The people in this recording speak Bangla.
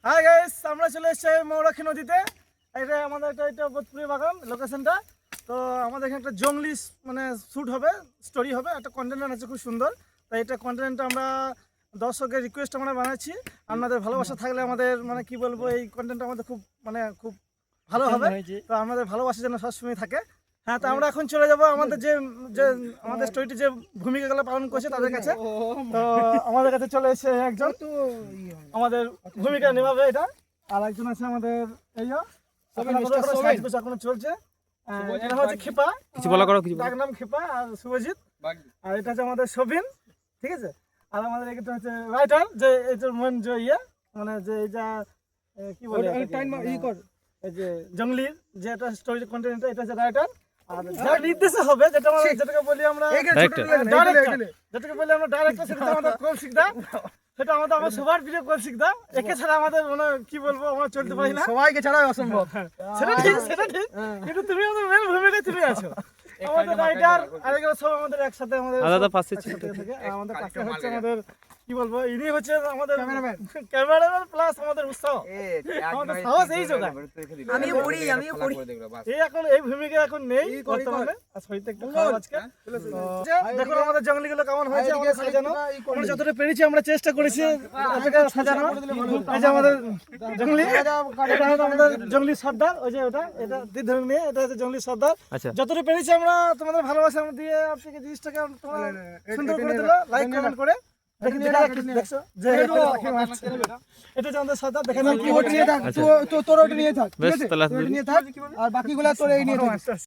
হাই গাইস, আমরা চলে এসেছি মৌরাক্ষী নদীতে। এটা আমাদের এটা বোধপুরি বাগান লোকেশনটা। তো আমাদের এখানে একটা জঙ্গলি মানে শ্যুট হবে, স্টোরি হবে, একটা কন্টেন্ট আছে খুব সুন্দর। তো এটা কন্টেন্টটা আমরা দর্শকের রিকোয়েস্ট আমরা বানাচ্ছি। আপনাদের ভালোবাসা থাকলে আমাদের মানে কি বলবো, এই কন্টেন্টটা আমাদের খুব ভালো হবে। তো আমাদের ভালোবাসা যেন সবসময় থাকে। হ্যাঁ, তো আমরা এখন চলে যাব আমাদের যে যে আমাদের স্টোরিটি যে ভূমিকাগুলো পালন করছে তাদের কাছে। তো আমাদের কাছে চলে এসে একজন আমাদের ভূমিকা নিভাবে এটা, আর একজন আছে আমাদের এই এখন চলছে। এটা হচ্ছে ক্ষেপা, কিছু বলা করো, কিছু তার নাম ক্ষেপা, আর শুভজিৎ, আর এটা হচ্ছে আমাদের সবিন, ঠিক আছে। আর আমাদের এটা হচ্ছে রাইটার, যে এটা মেন যে মানে যে এটা কি বলে এই যে জঙ্গলির যে একটা স্টোরি কন্টেন্ট, এটা হচ্ছে রাইটার। আর যার নির্দেশে হবে যেটাকে বলি আমরা যেটাকে বলি আমরা ডাইরেক্টর, সেটা আমাদের কৌশিকদা। সেটা আমার সবার প্রিয় কৌশিকদা। একে ছাড়া আমাদের মানে কি বলবো, আমরা চলতে পারি না, সবাইকে ছাড়া অসম্ভব। সেটা ঠিক কিন্তু তুমি আমাদের মেন ভূমিকায় তুমি আছো। আমাদের রাইটার আর এগুলো সব আমাদের একসাথে আমাদের আলাদা পাশে থেকে। আর আমাদের পাশে হচ্ছে আমাদের কি বলবো, ইনি হচ্ছে আমাদের ক্যামেরাম্যান প্লাস আমাদের উৎসাহ, আমাদের সাহস এই জোগাড়। আমিও করি এই এখন এই ভূমিকা এখন নেই বর্তমানে, আর শরীরটা একটু খারাপ আজকে। দেখুন আমাদের জঙ্গলিগুলো কেমন হয়েছে, আমাদের সাজানো। আমরা যতটা পেরেছি আমরা চেষ্টা করেছি এটাকে সাজানো। এই যে আমাদের জঙ্গলি, এটা হচ্ছে আমাদের জঙ্গলি সর্দার, ওই যে এটা ধরে নিয়ে, এটা হচ্ছে জঙ্গলি সর্দার। যতটা পেরেছি আমরা তোমাদের ভালোবাসা দিয়ে আপনাকে জিনিসটাকে তোমরা সুন্দর করে দিলো, লাইক কমেন্ট করে। দেখছো যে এটা যে আমাদের সর্দার, দেখেন তোর ওটা নিয়ে থাক, আর বাকিগুলা তোর এই নিয়ে থাক।